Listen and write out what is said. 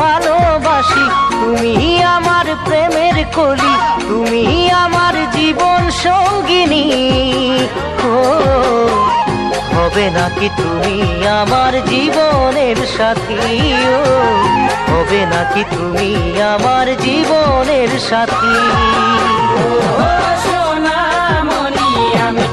ভালোবাসি, তুমি আমার প্রেমের কলি, তুমি আমার জীবন সঙ্গিনী। ও হবে নাকি তুমি আমার জীবনের সাথী, ও হবে নাকি তুমি আমার জীবনের সাথী। ও সোনামণি, আমি